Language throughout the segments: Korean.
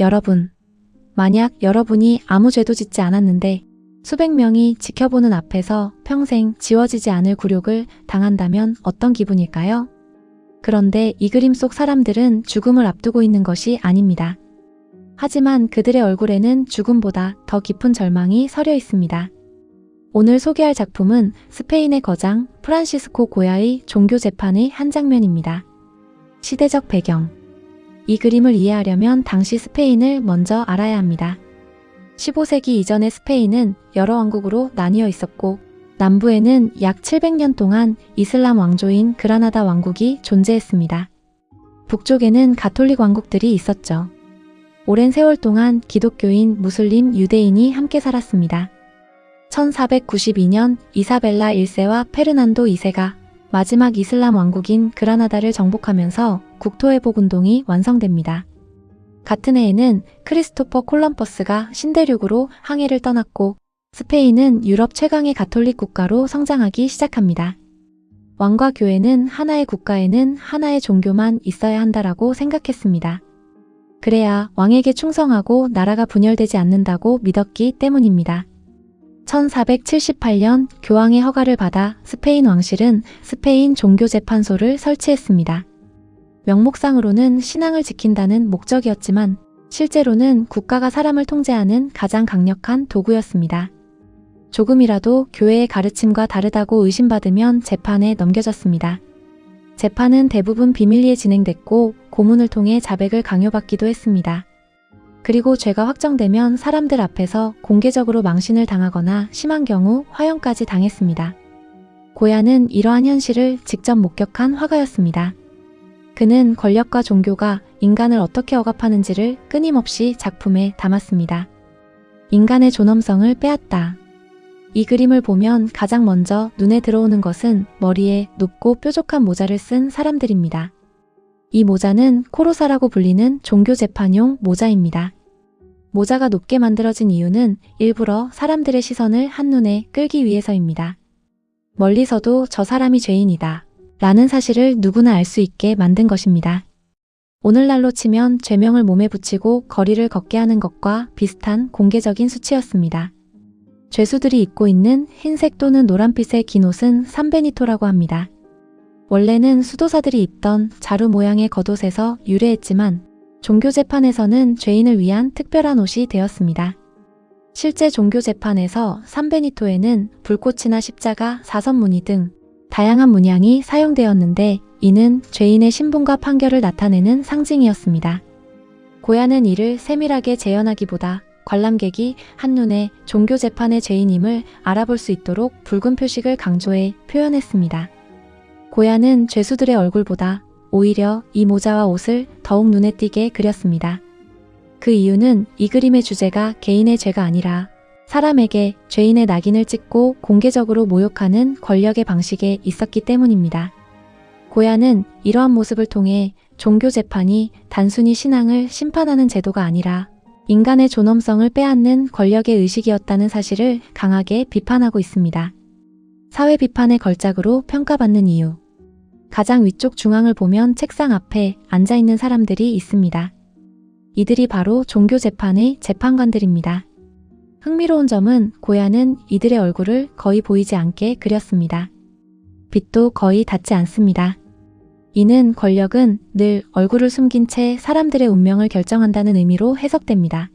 여러분, 만약 여러분이 아무 죄도 짓지 않았는데 수백 명이 지켜보는 앞에서 평생 지워지지 않을 굴욕을 당한다면 어떤 기분일까요? 그런데 이 그림 속 사람들은 죽음을 앞두고 있는 것이 아닙니다. 하지만 그들의 얼굴에는 죽음보다 더 깊은 절망이 서려 있습니다. 오늘 소개할 작품은 스페인의 거장 프란시스코 고야의 종교 재판의 한 장면입니다. 시대적 배경. 이 그림을 이해하려면 당시 스페인을 먼저 알아야 합니다. 15세기 이전의 스페인은 여러 왕국으로 나뉘어 있었고 남부에는 약 700년 동안 이슬람 왕조인 그라나다 왕국이 존재했습니다. 북쪽에는 가톨릭 왕국들이 있었죠. 오랜 세월 동안 기독교인, 무슬림, 유대인이 함께 살았습니다. 1492년 이사벨라 1세와 페르난도 2세가 마지막 이슬람 왕국인 그라나다를 정복하면서 국토회복 운동이 완성됩니다. 같은 해에는 크리스토퍼 콜럼버스가 신대륙으로 항해를 떠났고 스페인은 유럽 최강의 가톨릭 국가로 성장하기 시작합니다. 왕과 교회는 하나의 국가에는 하나의 종교만 있어야 한다라고 생각했습니다. 그래야 왕에게 충성하고 나라가 분열되지 않는다고 믿었기 때문입니다. 1478년 교황의 허가를 받아 스페인 왕실은 스페인 종교재판소를 설치했습니다. 명목상으로는 신앙을 지킨다는 목적이었지만 실제로는 국가가 사람을 통제하는 가장 강력한 도구였습니다. 조금이라도 교회의 가르침과 다르다고 의심받으면 재판에 넘겨졌습니다. 재판은 대부분 비밀리에 진행됐고 고문을 통해 자백을 강요받기도 했습니다. 그리고 죄가 확정되면 사람들 앞에서 공개적으로 망신을 당하거나 심한 경우 화형까지 당했습니다. 고야는 이러한 현실을 직접 목격한 화가였습니다. 그는 권력과 종교가 인간을 어떻게 억압하는지를 끊임없이 작품에 담았습니다. 인간의 존엄성을 빼앗다. 이 그림을 보면 가장 먼저 눈에 들어오는 것은 머리에 높고 뾰족한 모자를 쓴 사람들입니다. 이 모자는 코로사라고 불리는 종교재판용 모자입니다. 모자가 높게 만들어진 이유는 일부러 사람들의 시선을 한눈에 끌기 위해서입니다. 멀리서도 저 사람이 죄인이다 라는 사실을 누구나 알 수 있게 만든 것입니다. 오늘날로 치면 죄명을 몸에 붙이고 거리를 걷게 하는 것과 비슷한 공개적인 수치였습니다. 죄수들이 입고 있는 흰색 또는 노란빛의 긴 옷은 산베니토라고 합니다. 원래는 수도사들이 입던 자루 모양의 겉옷에서 유래했지만 종교재판에서는 죄인을 위한 특별한 옷이 되었습니다. 실제 종교재판에서 산베니토에는 불꽃이나 십자가, 사선무늬 등 다양한 문양이 사용되었는데 이는 죄인의 신분과 판결을 나타내는 상징이었습니다. 고야는 이를 세밀하게 재현하기보다 관람객이 한눈에 종교재판의 죄인임을 알아볼 수 있도록 붉은 표식을 강조해 표현했습니다. 고야는 죄수들의 얼굴보다 오히려 이 모자와 옷을 더욱 눈에 띄게 그렸습니다. 그 이유는 이 그림의 주제가 개인의 죄가 아니라 사람에게 죄인의 낙인을 찍고 공개적으로 모욕하는 권력의 방식에 있었기 때문입니다. 고야는 이러한 모습을 통해 종교재판이 단순히 신앙을 심판하는 제도가 아니라 인간의 존엄성을 빼앗는 권력의 의식이었다는 사실을 강하게 비판하고 있습니다. 사회 비판의 걸작으로 평가받는 이유. 가장 위쪽 중앙을 보면 책상 앞에 앉아있는 사람들이 있습니다. 이들이 바로 종교재판의 재판관들입니다. 흥미로운 점은 고야는 이들의 얼굴을 거의 보이지 않게 그렸습니다. 빛도 거의 닿지 않습니다. 이는 권력은 늘 얼굴을 숨긴 채 사람들의 운명을 결정한다는 의미로 해석됩니다.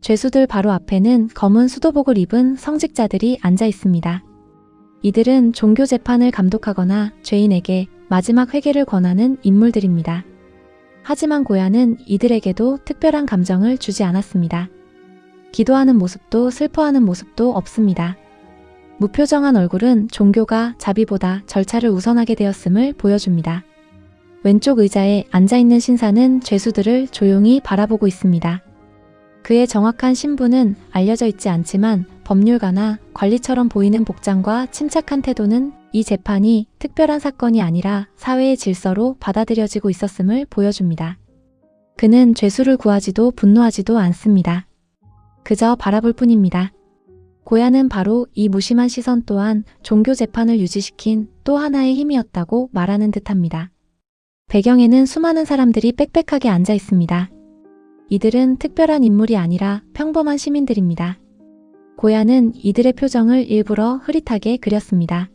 죄수들 바로 앞에는 검은 수도복을 입은 성직자들이 앉아 있습니다. 이들은 종교재판을 감독하거나 죄인에게 마지막 회개를 권하는 인물들입니다. 하지만 고야는 이들에게도 특별한 감정을 주지 않았습니다. 기도하는 모습도 슬퍼하는 모습도 없습니다. 무표정한 얼굴은 종교가 자비보다 절차를 우선하게 되었음을 보여줍니다. 왼쪽 의자에 앉아있는 신사는 죄수들을 조용히 바라보고 있습니다. 그의 정확한 신분은 알려져 있지 않지만 법률가나 관리처럼 보이는 복장과 침착한 태도는 이 재판이 특별한 사건이 아니라 사회의 질서로 받아들여지고 있었음을 보여줍니다. 그는 죄수를 구하지도 분노하지도 않습니다. 그저 바라볼 뿐입니다. 고야는 바로 이 무심한 시선 또한 종교 재판을 유지시킨 또 하나의 힘이었다고 말하는 듯합니다. 배경에는 수많은 사람들이 빽빽하게 앉아 있습니다. 이들은 특별한 인물이 아니라 평범한 시민들입니다. 고야는 이들의 표정을 일부러 흐릿하게 그렸습니다.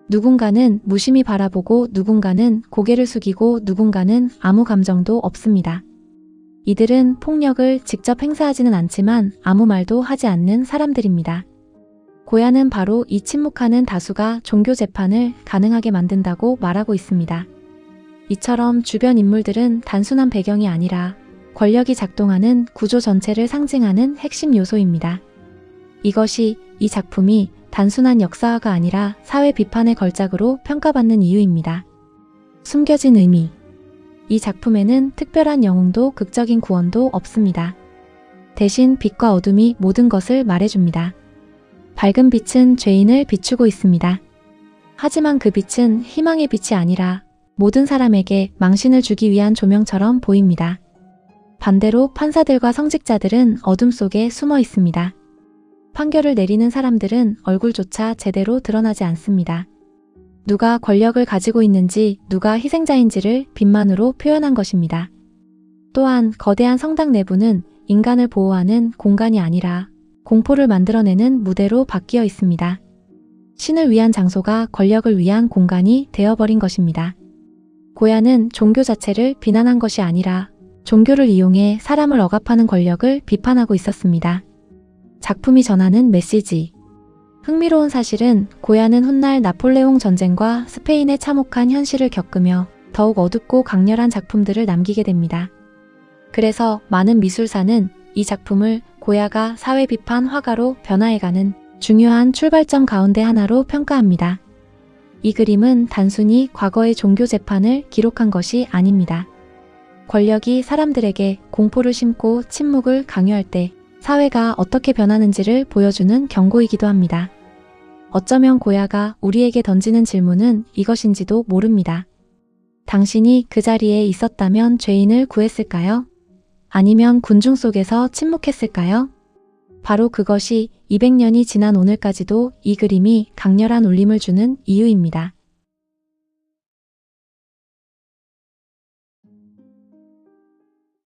누군가는 무심히 바라보고 누군가는 고개를 숙이고 누군가는 아무 감정도 없습니다. 이들은 폭력을 직접 행사하지는 않지만 아무 말도 하지 않는 사람들입니다. 고야는 바로 이 침묵하는 다수가 종교 재판을 가능하게 만든다고 말하고 있습니다. 이처럼 주변 인물들은 단순한 배경이 아니라 권력이 작동하는 구조 전체를 상징하는 핵심 요소입니다. 이것이 이 작품이 단순한 역사화가 아니라 사회 비판의 걸작으로 평가받는 이유입니다. 숨겨진 의미. 이 작품에는 특별한 영웅도 극적인 구원도 없습니다. 대신 빛과 어둠이 모든 것을 말해줍니다. 밝은 빛은 죄인을 비추고 있습니다. 하지만 그 빛은 희망의 빛이 아니라 모든 사람에게 망신을 주기 위한 조명처럼 보입니다. 반대로 판사들과 성직자들은 어둠 속에 숨어 있습니다. 판결을 내리는 사람들은 얼굴조차 제대로 드러나지 않습니다. 누가 권력을 가지고 있는지, 누가 희생자인지를 빛만으로 표현한 것입니다. 또한 거대한 성당 내부는 인간을 보호하는 공간이 아니라 공포를 만들어내는 무대로 바뀌어 있습니다. 신을 위한 장소가 권력을 위한 공간이 되어버린 것입니다. 고야는 종교 자체를 비난한 것이 아니라 종교를 이용해 사람을 억압하는 권력을 비판하고 있었습니다. 작품이 전하는 메시지. 흥미로운 사실은 고야는 훗날 나폴레옹 전쟁과 스페인의 참혹한 현실을 겪으며 더욱 어둡고 강렬한 작품들을 남기게 됩니다. 그래서 많은 미술사는 이 작품을 고야가 사회 비판 화가로 변화해가는 중요한 출발점 가운데 하나로 평가합니다. 이 그림은 단순히 과거의 종교 재판을 기록한 것이 아닙니다. 권력이 사람들에게 공포를 심고 침묵을 강요할 때 사회가 어떻게 변하는지를 보여주는 경고이기도 합니다. 어쩌면 고야가 우리에게 던지는 질문은 이것인지도 모릅니다. 당신이 그 자리에 있었다면 죄인을 구했을까요? 아니면 군중 속에서 침묵했을까요? 바로 그것이 200년이 지난 오늘까지도 이 그림이 강렬한 울림을 주는 이유입니다.